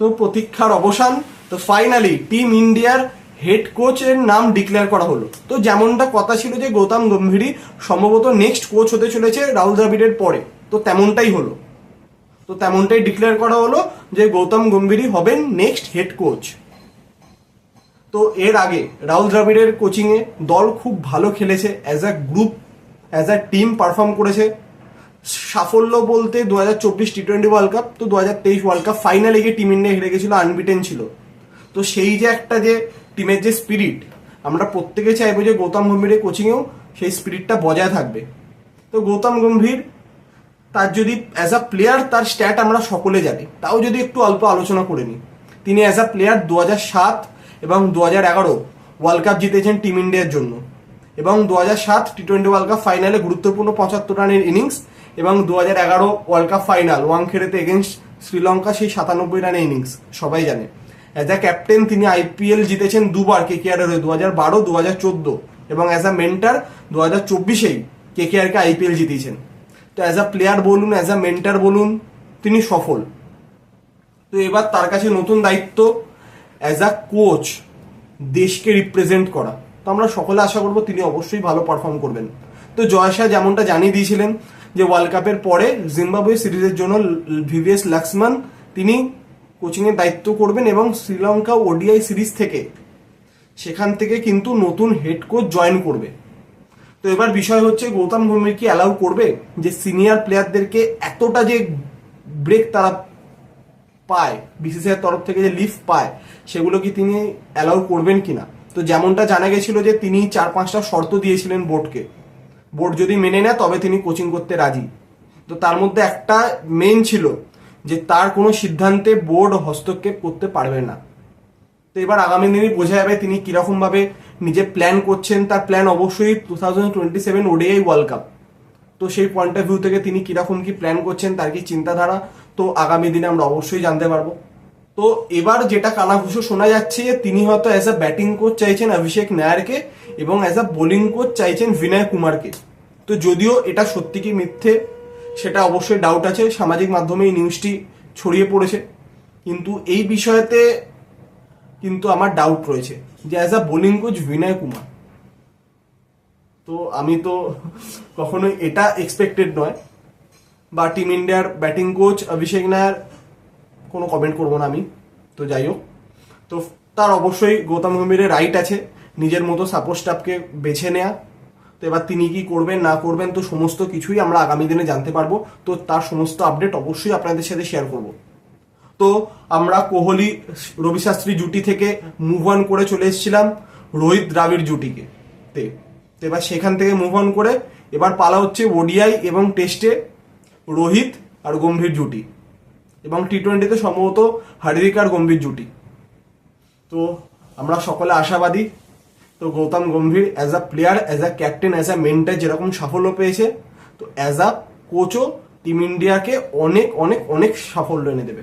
তো প্রতীক্ষার অবসান, তো ফাইনালি টিম ইন্ডিয়ার হেড কোচের নাম ডিক্লেয়ার করা হলো। তো যেমনটা কথা ছিল যে গৌতম গম্ভীরই সম্ভবত নেক্সট কোচ হতে চলেছে রাহুল দ্রাবিড়ের পরে, তো তেমনটাই হলো। তো তেমনটাই ডিক্লেয়ার করা হলো যে গৌতম গম্ভীরই হবেন নেক্সট হেড কোচ। তো এর আগে রাহুল দ্রাবিড়ের কোচিংয়ে দল খুব ভালো খেলেছে, as a group as a team perform করেছে। সাফল্য বলতে 2024 টি-20 ওয়ার্ল্ড কাপ, তো 2023 ওয়ার্ল্ড কাপ ফাইনালে গিয়ে টিম ইন্ডিয়া হেরে গেছিল, আনবিটেন ছিল। তো সেই যে একটা যে টিমের যে স্পিরিট, আমরা প্রত্যেকে চাইবো যে গৌতম গম্ভীরের কোচিংয়েও সেই স্পিরিটটা বজায় থাকবে। তো গৌতম গম্ভীর তার যদি অ্যাজ আ প্লেয়ার তার স্ট্যাট আমরা সকলে জানি, তাও যদি একটু অল্প আলোচনা করে নিই। তিনি অ্যাজ আ প্লেয়ার 2007 এবং 2011 ওয়ার্ল্ড কাপ জিতেছেন টিম ইন্ডিয়ার জন্য, এবং 2007 টি-20 ওয়ার্ল্ড কাপ ফাইনালে গুরুত্বপূর্ণ 75 রানের ইনিংস, এবং 2011 ওয়ার্ল্ড কাপ ফাইনাল ওয়াংখেড়েতে এগেনস্ট শ্রীলঙ্কা সেই 97 রানের ইনিংস সবাই জানে। অ্যাজ আ ক্যাপ্টেন তিনি আইপিএল জিতেছেন দুবার কেকেআর হয়ে, 2012, 2014, এবং অ্যাজ আ মেন্টার 2024-এই কেকেআরকে আইপিএল জিতিয়েছেন। তো অ্যাজ আ প্লেয়ার বলুন, অ্যাজ আ মেন্টার বলুন, তিনি সফল। তো এবার তার কাছে নতুন দায়িত্ব অ্যাজ আ কোচ দেশকে রিপ্রেজেন্ট করা। তো আমরা সকলে আশা করবো তিনি অবশ্যই ভালো পারফর্ম করবেন। তো জয় শাহ যেমনটা জানিয়ে দিয়েছিলেন যে ওয়ার্ল্ড কাপের পরে জিম্বাবুয়ে সিরিজের জন্য ভিভিএস লক্ষ্মণ তিনি কোচিংয়ের দায়িত্ব করবেন, এবং শ্রীলঙ্কা ওডিআই সিরিজ থেকে সেখান থেকে কিন্তু নতুন হেড কোচ জয়েন করবে। তো এবার বিষয় হচ্ছে গৌতম গম্ভীর কি অ্যালাউ করবে যে সিনিয়র প্লেয়ারদেরকে এতটা যে ব্রেক তারা পায়, বিসিসিআই তরফ থেকে যে লিভ পায়, সেগুলো কি তিনি অ্যালাউ করবেন কিনা। তো যেমনটা জানা গেছিল যে তিনি 4-5টা শর্ত দিয়েছিলেন বোর্ডকে, বোর্ড যদি মেনে নেয় তবে তিনি কোচিং করতে রাজি। তো তার মধ্যে একটা মেন ছিল যে তার কোনো সিদ্ধান্তে বোর্ড হস্তক্ষেপ করতে পারবে না। তো এবার আগামী দিনে বোঝা যাবে তিনি কিরকম ভাবে নিজে প্ল্যান করছেন। তার প্ল্যান অবশ্যই 2027 ওডিআই ওয়ার্ল্ড কাপ। তো সেই পয়েন্ট অফ ভিউ থেকে তিনি কিরকম কি প্ল্যান করছেন, তার কি চিন্তাধারা, তো আগামী দিনে আমরা অবশ্যই জানতে পারবো। তো এবার যেটা কানাঘুষো শোনা যাচ্ছে যে তিনি হয়তো অ্যাজ আ ব্যাটিং কোচ চাইছেন অভিষেক নায়ারকে, এবং অ্যাজ আ বোলিং কোচ চাইছেন বিনয় কুমারকে। তো যদিও এটা সত্যি কি মিথ্যে সেটা অবশ্যই ডাউট আছে, সামাজিক মাধ্যমে এই নিউজটি ছড়িয়ে পড়েছে, কিন্তু এই বিষয়তে কিন্তু আমার ডাউট রয়েছে যে অ্যাজ আ বোলিং কোচ বিনয় কুমার। তো আমি তো কখনোই এটা এক্সপেক্টেড নয়, বা টিম ইন্ডিয়ার ব্যাটিং কোচ অভিষেক নায়ার কোনো কমেন্ট করবো না আমি। তো যাই হোক, তো তার অবশ্যই গৌতম গম্ভীরের রাইট আছে নিজের মতো সাপোর্ট স্টাফকে বেছে নেয়া। তো এবার তিনি কি করবেন না করবেন, তো সমস্ত কিছুই আমরা আগামী দিনে জানতে পারবো। তো তার সমস্ত আপডেট অবশ্যই আপনাদের সাথে শেয়ার করব। তো আমরা কোহলি রবি শাস্ত্রী জুটি থেকে মুভ অন করে চলে এসেছিলাম রোহিত দ্রাবিড় জুটিকে তে। তো এবার সেখান থেকে মুভ অন করে এবার পালা হচ্ছে ওডিআই এবং টেস্টে রোহিত আর গম্ভীর জুটি, এবং টি-20তে সম্ভবত হার্দিক আর গম্ভীর জুটি। তো আমরা সকলে আশাবাদী। তো Gautam Gambhir as a player, as a captain, as a mentor যেরকম সাফল্য পেয়েছে, তো অ্যাজ আ কোচও টিম ইন্ডিয়াকে অনেক অনেক অনেক সাফল্য এনে দেবে।